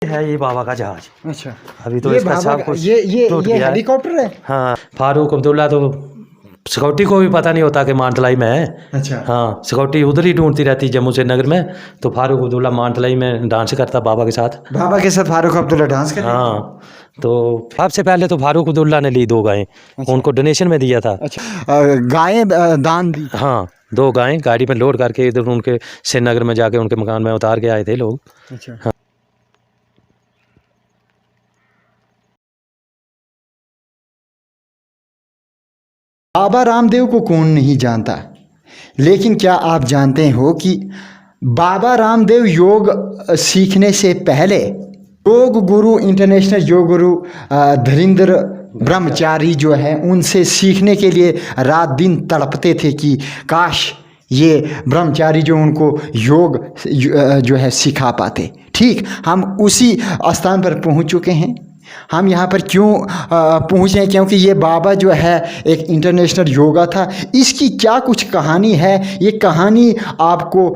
है ये बाबा का जहाज। अच्छा, अभी तो ये इसका सब कुछ ये टूट गया है। हेलीकॉप्टर है। हाँ, फारूक अब्दुल्ला तो सिक्योरिटी को भी पता नहीं होता कि मानतलाई में है। अच्छा, हाँ, सिक्योरिटी उधर ही ढूंढती रहती जम्मू श्रीनगर में। तो फारूक अब्दुल्ला मानतलाई में डांस करता बाबा के साथ। बाबा के साथ फारूक अब्दुल्ला डांस कर रहे हैं। हाँ, तो सबसे पहले तो फारूक अब्दुल्ला ने ली 2 गायें। अच्छा। उनको डोनेशन में दिया था। अच्छा, गायें दान दी। हाँ, 2 गायें गाड़ी में लोड करके इधर उनके श्रीनगर में जाके उनके मकान में उतार के आए थे लोग। अच्छा। हाँ। बाबा रामदेव को कौन नहीं जानता, लेकिन क्या आप जानते हो कि बाबा रामदेव योग सीखने से पहले योग गुरु, इंटरनेशनल योग गुरु धीरेन्द्र ब्रह्मचारी जो है, उनसे सीखने के लिए रात दिन तड़पते थे कि काश ये ब्रह्मचारी जो उनको योग जो है सिखा पाते। ठीक, हम उसी स्थान पर पहुंच चुके हैं। हम यहाँ पर क्यों पहुँच रहे हैं? क्योंकि ये बाबा जो है एक इंटरनेशनल योगा था। इसकी क्या कुछ कहानी है, ये कहानी आपको,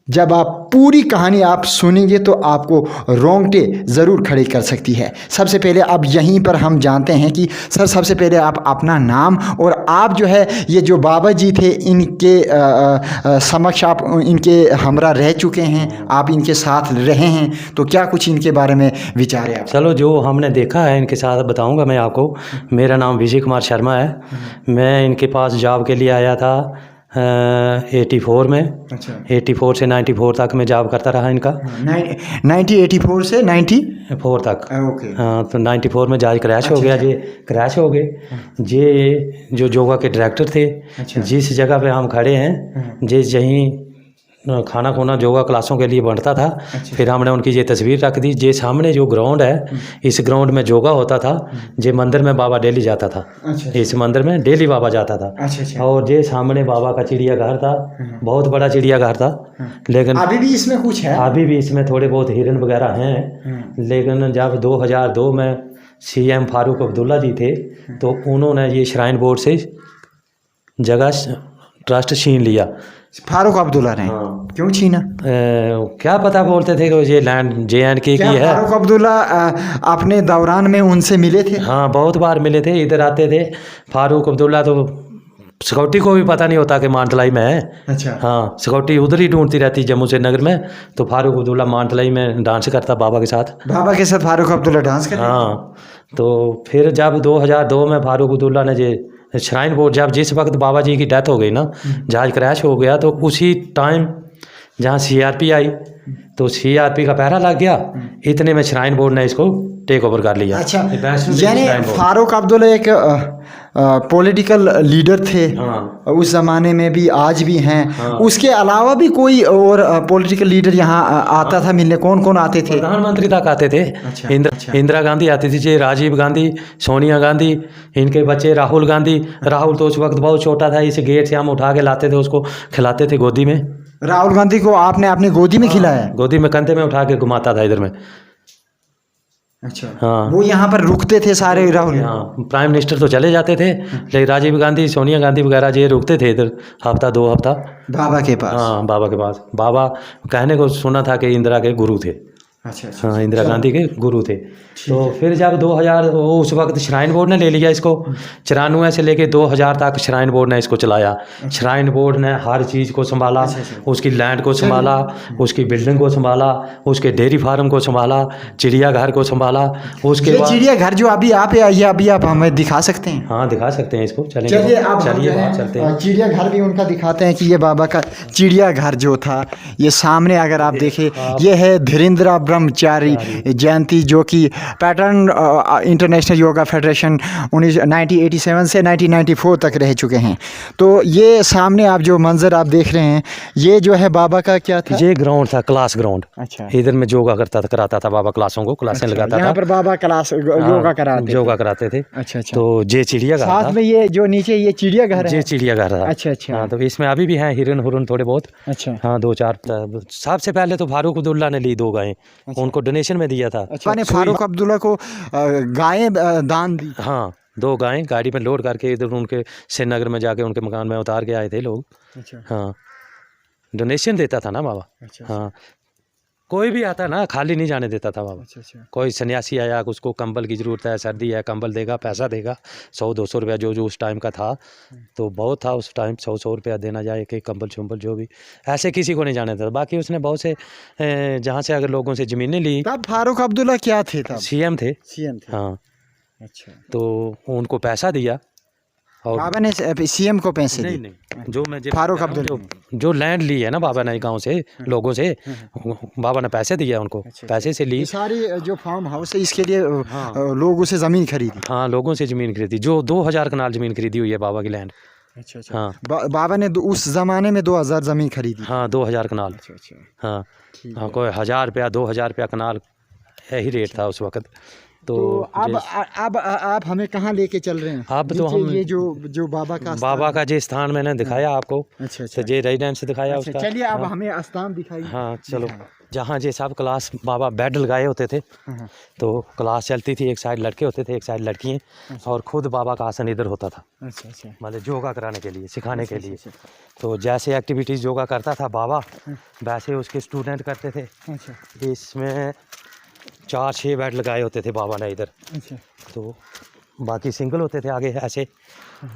जब आप पूरी कहानी आप सुनेंगे तो आपको रोंगटे ज़रूर खड़े कर सकती है। सबसे पहले अब यहीं पर हम जानते हैं कि सर, सबसे पहले आप अपना नाम और आप जो है ये जो बाबा जी थे इनके समक्ष आप इनके हमरा रह चुके हैं, आप इनके साथ रहे हैं, तो क्या कुछ इनके बारे में विचार है आप? चलो, जो हमने देखा है इनके साथ बताऊंगा मैं आपको। मेरा नाम विजय कुमार शर्मा है। मैं इनके पास जॉब के लिए आया था 84 में। अच्छा, 84 से 94 तक मैं जॉब करता रहा इनका। 1984 से 94 तक। ओके। हाँ, तो 94 में जहाज क्रैश हो गया। ये क्रैश हो गए। ये जो योगा के डायरेक्टर थे, अच्छा। जिस जगह पे हम खड़े हैं, जिस यहीं खाना खोना योगा क्लासों के लिए बनता था। अच्छा। फिर हमने उनकी ये तस्वीर रख दी। ये सामने जो ग्राउंड है, इस ग्राउंड में योगा होता था। ये मंदिर में बाबा डेली जाता था। अच्छा। इस मंदिर में डेली बाबा जाता था। अच्छा। और ये सामने बाबा का चिड़ियाघर था, बहुत बड़ा चिड़ियाघर था। लेकिन अभी भी इसमें कुछ है? अभी भी इसमें थोड़े बहुत हिरन वगैरह हैं। लेकिन जब 2002 में सीएम फारूक अब्दुल्ला जी थे, तो उन्होंने ये श्राइन बोर्ड से जगह ट्रस्ट छीन लिया। फारूक अब्दुल्ला ने? हाँ। क्यों छीना? क्या पता, बोलते थे कि ये लैंड JNK की है। फारूक अब्दुल्ला अपने दौरान में उनसे मिले थे? हाँ, बहुत बार मिले थे, इधर आते थे। फारूक अब्दुल्ला तो सिक्योरिटी को भी पता नहीं होता कि मानतलाई में है। अच्छा। हाँ, सिक्योरिटी उधर ही ढूंढती रहती जम्मू श्रीनगर में। तो फारूक अब्दुल्ला मानतलाई में डांस करता बाबा के साथ। बाबा के साथ फारूक अब्दुल्ला डांस कर? हाँ, तो फिर जब 2002 में फारूक अब्दुल्ला ने ये श्राइन बोर्ड, जब जिस वक्त बाबा जी की डेथ हो गई ना, जहाज क्रैश हो गया, तो उसी टाइम जहाँ CRP आई, तो CRP का पहरा लग गया। इतने में श्राइन बोर्ड ने इसको टेक ओवर कर लिया। अच्छा, वैष्णो यानी श्राइन बोर्ड। फारूक अब्दुल्ला एक पॉलिटिकल लीडर थे। हाँ। उस ज़माने में भी, आज भी हैं। हाँ। उसके अलावा भी कोई और पॉलिटिकल लीडर यहाँ आता था मिलने? कौन कौन आते थे? प्रधानमंत्री तक आते थे। अच्छा। इंदिरा गांधी आती थी जी, राजीव गांधी, सोनिया गांधी, इनके बच्चे राहुल गांधी। राहुल तो उस वक्त बहुत छोटा था, इस गेट से हम उठा के लाते थे, उसको खिलाते थे गोदी में। राहुल गांधी को आपने अपनी गोदी में खिलाया? गोदी में, कंधे में उठा के घुमाता था इधर में। अच्छा। हाँ, वो यहाँ पर रुकते थे सारे राहुल? हाँ, प्राइम मिनिस्टर तो चले जाते थे, लेकिन राजीव गांधी, सोनिया गांधी वगैरह ये रुकते थे इधर हफ्ता 2 हफ्ता बाबा के पास? हाँ, बाबा के पास। बाबा कहने को सुना था कि इंदिरा के गुरु थे। अच्छा। हाँ, इंदिरा गांधी के गुरु थे। तो फिर जब 2000, उस वक्त श्राइन बोर्ड ने ले लिया इसको। 94 से लेके 2000 तक श्राइन बोर्ड ने इसको चलाया। श्राइन बोर्ड ने हर चीज़ को संभाला। उसकी लैंड को संभाला, उसकी बिल्डिंग को संभाला, उसके डेयरी फार्म को संभाला, चिड़ियाघर को संभाला। उसके बाद चिड़ियाघर जो अभी आप अभी आप हमें दिखा सकते हैं? हाँ, दिखा सकते हैं इसको। चलिए बाहर चलते हैं। चिड़ियाघर भी उनका दिखाते हैं कि ये बाबा का चिड़ियाघर जो था, ये सामने अगर आप देखें, ये है धीरेन्द्र ब्रह्मचारी जयंती, जो कि पैटर्न इंटरनेशनल योगा फेडरेशन 1987 से 1994 तक रह चुके हैं। तो ये सामने आप जो मंजर आप देख रहे हैं, ये जो है बाबा का क्या था? ये ग्राउंड था, क्लास ग्राउंड। अच्छा। इधर में योगा कराता था बाबा, क्लासों को क्लासें लगाता था। यहाँ पर बाबा क्लास योगा कराते थे। अच्छा। तो ये चिड़ियाघर साथ था। में ये जो नीचे ये चिड़ियाघर है? ये चिड़ियाघर था। अच्छा। हाँ, तो इसमें अभी भी हैं हिरन हुरन थोड़े बहुत। अच्छा। हाँ, 2-4। सबसे पहले तो फारूक अब्दुल्ला ने ली 2 गायें। उनको डोनेशन में दिया था। अच्छा, ने फारूक अब्दुल्ला को गायें दान दी? हाँ, 2 गायें गाड़ी में लोड करके इधर उनके श्रीनगर में जाके उनके मकान में उतार के आए थे लोग। अच्छा। हाँ, डोनेशन देता था ना बाबा। अच्छा। हाँ, कोई भी आता ना खाली नहीं जाने देता था बाबा। अच्छा अच्छा कोई सन्यासी आया उसको कंबल की ज़रूरत है, सर्दी है, कंबल देगा, पैसा देगा 100-200 रुपया जो उस टाइम का था, तो बहुत था उस टाइम 100-100 रुपया देना जाए कि कंबल शंबल जो भी, ऐसे किसी को नहीं जाने देता। बाकी उसने बहुत से जहाँ से अगर लोगों से ज़मीनें ली, तब फारूक अब्दुल्ला क्या थे तब? CM थे। सीएम थे। हाँ, अच्छा, तो उनको पैसा दिया और बाबा ने सीएम को पैसे नहीं दिए? नहीं, जो मैं फारूक कह रहा हूँ, अब्दुल्ला जो लैंड ली है ना बाबा ने गांव से लोगों से, बाबा ने पैसे दिए उनको, अच्छा, पैसे से ली। ये सारी जो फार्म हाउस है इसके लिए हाँ। लोगों से जमीन खरीदी? हाँ, लोगों से ज़मीन खरीदी, जो 2000 कनाल ज़मीन खरीदी हुई है बाबा की लैंड। अच्छा अच्छा, हाँ बाबा ने उस जमाने में 2000 जमीन खरीदी? हाँ, 2000 कनाल। अच्छा अच्छा, हाँ ठीक हाँ, है। कोई 1000 रुपया 2000 रुपया कनाल यही रेट था उस वक्त। तो अब आप हमें कहाँ लेके चल रहे हैं? अब तो नीचे हम ये जो बाबा का बाबा का जो स्थान मैंने दिखाया आपको, अच्छा अच्छा, तो ये रेजिडेंस दिखाया अच्छा, उसका। चलिए अब हाँ, हमें स्थान दिखाइए। हाँ चलो, दिखाएं। जहाँ ये सब क्लास बाबा बेड लगाए होते थे, हाँ, तो क्लास चलती थी, एक साइड लड़के होते थे, एक साइड लड़कियाँ, और खुद बाबा का आसन इधर होता था, अच्छा अच्छा, मतलब योगा कराने के लिए, सिखाने के लिए। अच्छा, तो जैसे एक्टिविटीज़ योगा करता था बाबा, वैसे उसके स्टूडेंट करते थे। अच्छा इसमें 4-6 बेड लगाए होते थे बाबा ने इधर, अच्छा, तो बाकी सिंगल होते थे आगे ऐसे।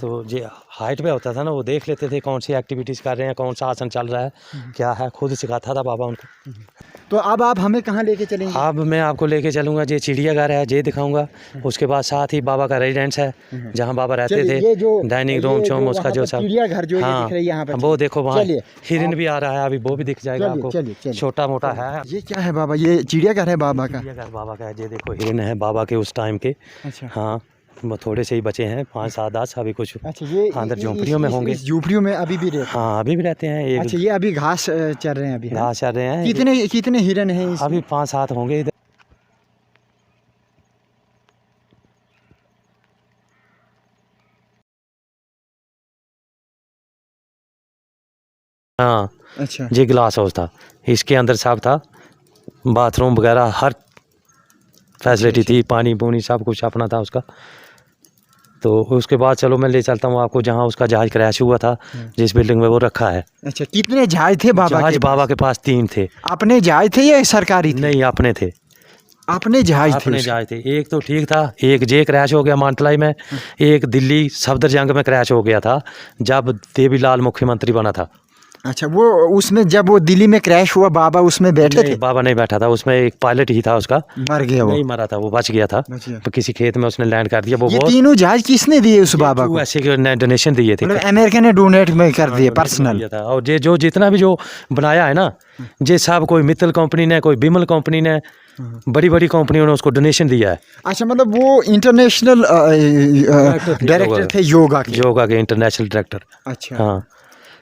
तो जो हाइट पे होता था ना, वो देख लेते थे कौन सी एक्टिविटीज़ कर रहे हैं, कौन सा आसन चल रहा है, क्या है, खुद सिखाता था बाबा उनको। तो अब आप हमें कहाँ लेके चलेंगे? अब मैं आपको लेके चलूँगा, ये चिड़ियाघर है, ये दिखाऊंगा। उसके बाद साथ ही बाबा का रेजिडेंस है, जहाँ बाबा रहते चलिए, थे, ये जो डाइनिंग रूम चौम उसका वहाँ जो पर सब। चिड़ियाघर जो ये हाँ, दिख रही है यहाँ पर, वो देखो वहाँ चलिए, हिरन भी आ रहा है, अभी वो भी दिख जाएगा चलिए, आपको, चलिए, चलिए। छोटा मोटा है। ये क्या है बाबा? ये चिड़ियाघर है बाबा का? चिड़ियाघर बाबा का है, ये देखो हिरन है बाबा के उस टाइम के। अच्छा हाँ, वो थोड़े से ही बचे हैं, 5-7-10, अभी कुछ अच्छा, ये अंदर झोंपड़ियों में होंगे। झोपड़ियों में अभी भी रहते हैं? हाँ, अभी भी रहते हैं। एक अच्छा, ये अभी घास चर रहे हैं अभी? घास चल रहे हैं। कितने हिरन हैं इसमें? अभी 5-7 होंगे इधर। हाँ, अच्छा ये ग्लास हाउस था, इसके अंदर सब था, बाथरूम वगैरह हर फैसिलिटी थी, पानी पूनी सब कुछ अपना था उसका। तो उसके बाद चलो मैं ले चलता हूँ आपको जहाँ उसका जहाज क्रैश हुआ था, जिस बिल्डिंग में वो रखा है। अच्छा, कितने जहाज थे बाबा जहाज के? बाबा के पास 3 थे। अपने जहाज थे या सरकारी थे? नहीं, अपने थे, अपने जहाज थे अपने उसके? जहाज थे। एक तो ठीक था, एक जे क्रैश हो गया मानतलाई में, एक दिल्ली सफदरजंग में क्रैश हो गया था जब देवीलाल मुख्यमंत्री बना था। अच्छा, वो उसमें जब वो दिल्ली में क्रैश हुआ बाबा उसमें बैठे नहीं, थे? बाबा नहीं बैठा था उसमें, एक पायलट ही था उसका। मर गया वो? नहीं मरा था, वो बच गया था, बच गया। तो किसी खेत में उसने लैंड कर दिया। वो ये बहुत तीनों जहाज किसने दिए उस बाबा को? ऐसे के डोनेशन दिए थे, मतलब अमेरिका ने डोनेट में कर दिए पर्सनल? दिया था। और ये जो जितना भी जो बनाया है ना, ये सब कोई मित्तल कंपनी ने, कोई बिमल कंपनी ने, बड़ी बड़ी कंपनियों ने उसको डोनेशन दिया है। अच्छा, मतलब वो इंटरनेशनल डायरेक्टर थे योगा के इंटरनेशनल डायरेक्टर। अच्छा, हाँ,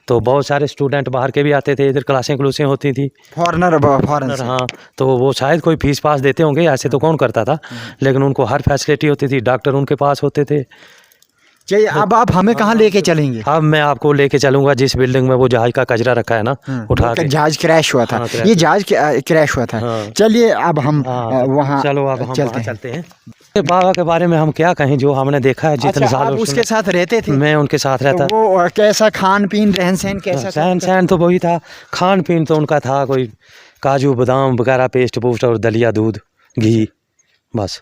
तो बहुत सारे स्टूडेंट बाहर के भी आते थे, इधर क्लासें होती थी। फॉरेन से? हाँ, तो वो शायद कोई फीस पास देते होंगे, ऐसे तो कौन करता था, लेकिन उनको हर फैसिलिटी होती थी, डॉक्टर उनके पास होते थे। चलिए, अब आप हमें कहाँ लेके चलेंगे? अब मैं आपको लेके चलूंगा जिस बिल्डिंग में वो जहाज का कचरा रखा है ना, उठा के। जहाज क्रैश हुआ था? हाँ, क्रैश ये जहाज क्रैश हुआ था। हाँ। चलिए, अब हम हाँ, वहाँ चलो अब हम चलते वहाँ हैं। चलते हैं। बाबा के बारे में हम क्या कहें, जो हमने देखा है जितने अच्छा, साल आप उसके साथ रहते थे? मैं उनके साथ रहता। तो वो कैसा खान पीन रहन सहन कैसा था? सहन सहन तो वही था, खान पीन तो उनका था कोई काजू बादाम वगैरह, पेस्ट पोस्ट और दलिया दूध घी, बस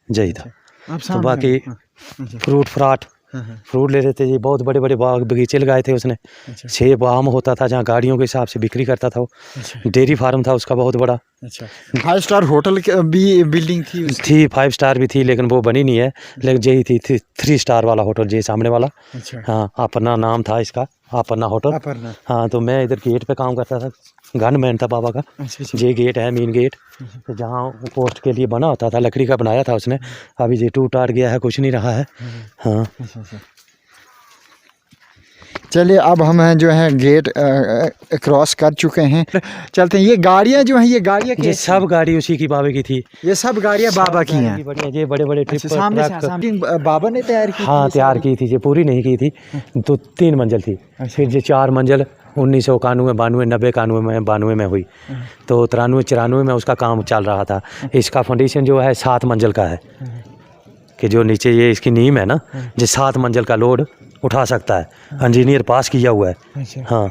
यही था। आप तो सामने बाकी हैं। अच्छा, फ्रूट फ्राट हाँ, हाँ, फ्रूट ले लेते जी, बहुत बड़े बड़े बाग बगीचे लगाए थे उसने। अच्छा, 6 आम होता था, जहाँ गाड़ियों के हिसाब से बिक्री करता था वो। अच्छा, डेयरी फार्म था उसका बहुत बड़ा। अच्छा। 5 स्टार होटल भी बिल्डिंग थी उसकी? थी, 5 स्टार भी थी, लेकिन वो बनी नहीं है, लेकिन यही थी 3 स्टार वाला होटल, ये सामने वाला। अच्छा, हाँ, अपना नाम था इसका, अपना होटल। अपर्णा। हाँ, तो मैं इधर गेट पे काम करता था, गनमैन था बाबा का। अच्छा, अच्छा, ये गेट है मेन गेट, तो जहाँ वो पोस्ट के लिए बना होता था, लकड़ी का बनाया था उसने। अभी ये टूट टाट गया है, कुछ नहीं रहा है। हाँ, अच्छा, अच्छा। चलिए, अब हम जो है गेट क्रॉस कर चुके हैं, चलते हैं। ये गाड़ियाँ जो हैं, ये गाड़ियाँ ये कैसी सब गाड़ी उसी की बाबा की थी। ये सब गाड़ियाँ बाबा की हैं? ये बड़े बड़े अच्छा, सामने से सामने बाबा ने तैयार की? हाँ, तैयार की थी, ये पूरी नहीं की थी, तो 3 मंजिल थी। फिर ये 4 मंजिल 1991, 92, 90, 91 में हुई। तो 93, 94 में उसका काम चल रहा था। इसका फाउंडेशन जो है 7 मंजिल का है, कि जो नीचे ये इसकी नींव है ना, ये 7 मंजिल का लोड उठा सकता है, इंजीनियर पास किया हुआ है। अच्छा, हाँ,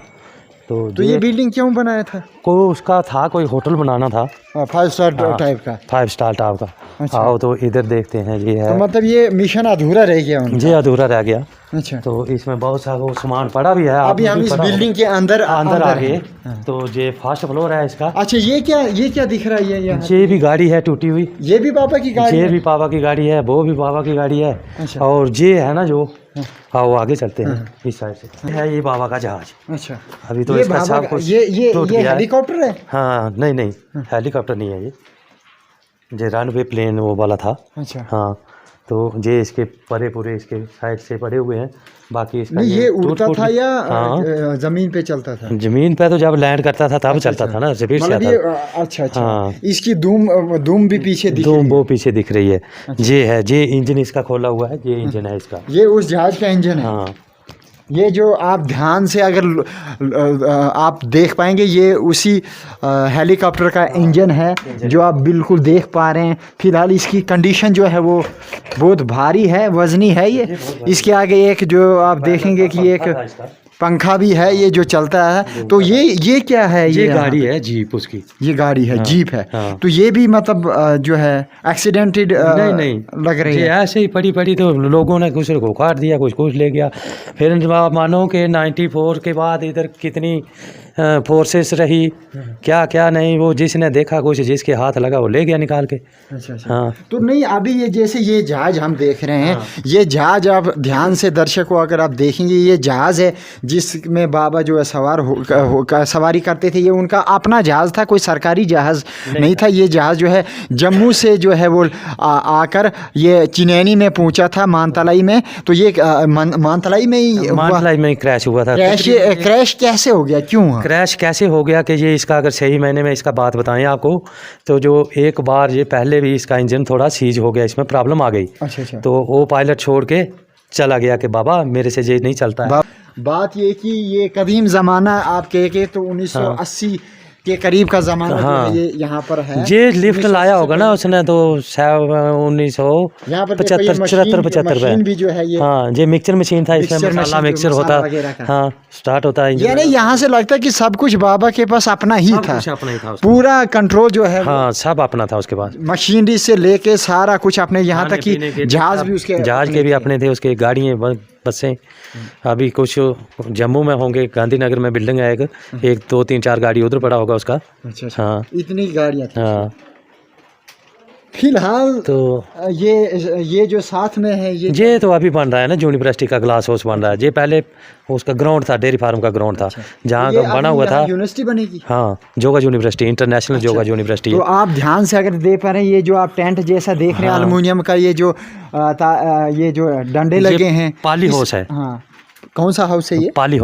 तो ये बिल्डिंग क्यों बनाया था? कोई उसका था, कोई होटल बनाना था 5 स्टार टाइप का। 5 स्टार टाइप का। अच्छा। आओ तो इधर देखते हैं, ये तो है मतलब ये मिशन अधूरा रह गया उनका। जी, अधूरा रह गया। अच्छा। तो इसमें बहुत सा वो सामान पड़ा भी है। अभी हम इस बिल्डिंग के अंदर आ गए। हैं। तो ये फर्स्ट फ्लोर है इसका। अच्छा, ये क्या दिख रहा है यहाँ? ये भी गाड़ी है टूटी हुई, ये भी पापा की गाड़ी ये है? भी पापा की गाड़ी है, वो भी पापा की गाड़ी है। अच्छा। और ये है ना जो, आओ आगे चलते हैं इस साइड से, है ये बाबा का जहाज। अच्छा। अभी तो ये इसका बाबा सब का- कुछ ये टूट गया है। हेलीकॉप्टर है? हाँ नहीं हेलीकॉप्टर नहीं है ये रनवे प्लेन वो वाला था। अच्छा। हाँ, तो ये इसके परे पूरे इसके साइड से पड़े हुए हैं, बाकी इसका नहीं, ये उड़ता टूट-फूट था या हाँ, जमीन पे चलता था? जमीन पे तो जब लैंड करता था तब चलता था ना, स्पीड से मतलब आता ये था। अच्छा। हाँ। इसकी धूम भी पीछे दिख दो रही है। वो पीछे दिख रही है। ये है, ये इंजन इसका खोला हुआ है, ये इंजन है इसका। ये उस जहाज का इंजन है। हाँ, ये जो आप ध्यान से अगर आप देख पाएंगे, ये उसी हेलीकॉप्टर का इंजन है जो आप बिल्कुल देख पा रहे हैं। फिलहाल इसकी कंडीशन जो है वो बहुत भारी है, वजनी है ये। इसके आगे एक जो आप देखेंगे कि एक पंखा भी है ये जो चलता है। तो ये क्या है? ये गाड़ी है जीप उसकी। ये गाड़ी है, जीप है। हाँ। तो ये भी मतलब जो है एक्सीडेंटेड नहीं लग रही ये है। ऐसे ही पड़ी तो लोगों ने कुछ को काट दिया, कुछ ले गया। फिर आप मानो कि 94 के बाद इधर कितनी फोर्सेस रही, क्या नहीं, वो जिसने देखा कुछ, जिसके हाथ लगा वो ले गया निकाल के। अच्छा। हाँ। तो नहीं, अभी ये जैसे ये जहाज हम देख रहे हैं, ये जहाज आप ध्यान से दर्शकों अगर आप देखेंगे, ये जहाज है जिसमें बाबा जो है सवारी करते थे। ये उनका अपना जहाज था, कोई सरकारी जहाज नहीं था। ये जहाज जो है जम्मू से जो है वो आकर ये चिनैनी में पहुंचा था, मानतलाई में। तो ये मानतलाई में ही क्रैश हुआ था। क्रैश कैसे हो गया, क्यों हुआ? क्रैश कैसे हो गया कि ये इसका अगर सही महीने में इसका बात बताएं आपको, तो जो एक बार ये पहले भी इसका इंजन थोड़ा सीज हो गया, इसमें प्रॉब्लम आ गई। अच्छा। तो वो पायलट छोड़ के चला गया कि बाबा मेरे से ये नहीं चलता है। बात ये कि ये कदीम ज़माना आप कहे तो 1980 के करीब का ज़माना जो है ये यहाँ पर है। ये लिफ्ट लाया होगा ना उसने तो 1975 मशीन भी जो है ये। हाँ, ये मिक्सचर मशीन था, इसमें मसाला मिक्सचर होता। हाँ, स्टार्ट होता है। यानी यहाँ से लगता है कि सब कुछ बाबा के पास अपना ही था, अपना ही था, पूरा कंट्रोल जो है। हाँ, सब अपना था उसके पास, मशीनरी से लेके सारा कुछ अपने, यहाँ तक कि जहाज भी उसके, जहाज के भी अपने थे, उसके गाड़ियाँ बसें। अभी कुछ जम्मू में होंगे, गांधीनगर में बिल्डिंग है एक 2 3 4 गाड़ी उधर पड़ा होगा उसका। अच्छा। हाँ, इतनी गाड़ियाँ थी। हाँ। फिलहाल तो ये जो साथ में है ये तो अभी बन रहा है ना, यूनिवर्सिटी का ग्लास हाउस बन रहा है। ये पहले उसका ग्राउंड था, डेयरी फार्म का ग्राउंड था, जहाँ बना हुआ था यूनिवर्सिटी बनेगी। हाँ, yoga university, international yoga university. तो आप ध्यान से अगर देख पा रहे हैं, ये जो आप टेंट जैसा देख रहे हैं, एल्युमिनियम का, ये जो डंडे लगे हैं, पाली हाउस है। हाँ, कौन सा हाउस है ये? Poly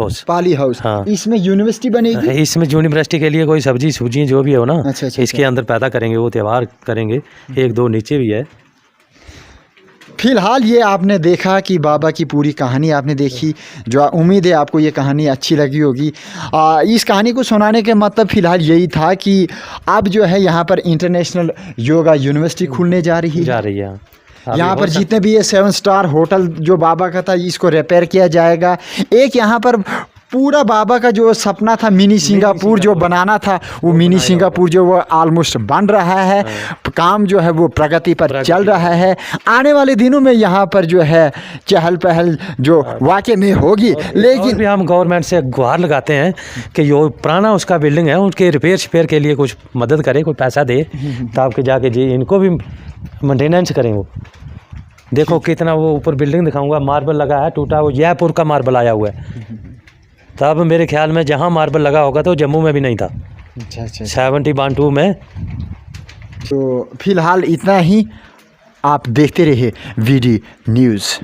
house. हाँ। इसमें यूनिवर्सिटी बनेगी। इसमें यूनिवर्सिटी के लिए कोई सब्जी जो भी हो ना, अच्छा। इसके अंदर पैदा करेंगे, वो त्यौहार करेंगे। 1-2 नीचे भी है। फिलहाल ये आपने देखा कि बाबा की पूरी कहानी आपने देखी, जो उम्मीद है आपको ये कहानी अच्छी लगी होगी। इस कहानी को सुनाने के मतलब फ़िलहाल यही था कि अब जो है यहाँ पर इंटरनेशनल योगा यूनिवर्सिटी खुलने जा रही है। यहाँ पर जितने भी ये 7 स्टार होटल जो बाबा का था, इसको रिपेयर किया जाएगा। एक यहाँ पर पूरा बाबा का जो सपना था मिनी सिंगापुर जो बनाना था, वो मिनी सिंगापुर जो वो ऑलमोस्ट बन रहा है। काम जो है वो प्रगति पर चल रहा है। आने वाले दिनों में यहाँ पर जो है चहल पहल जो वाकई में होगी। लेकिन भी हम गवर्नमेंट से गुहार लगाते हैं कि जो पुराना उसका बिल्डिंग है उसके रिपेयर के लिए कुछ मदद करे, कोई पैसा दे, तब के जाके जी इनको भी मेंटेनेंस करें। वो देखो कितना वो ऊपर बिल्डिंग दिखाऊंगा, मार्बल लगा है टूटा, वो जयपुर का मार्बल आया हुआ है। तब मेरे ख्याल में जहाँ मार्बल लगा होगा तो जम्मू में भी नहीं था। अच्छा। 70-2 में। तो फिलहाल इतना ही। आप देखते रहिए VD न्यूज़।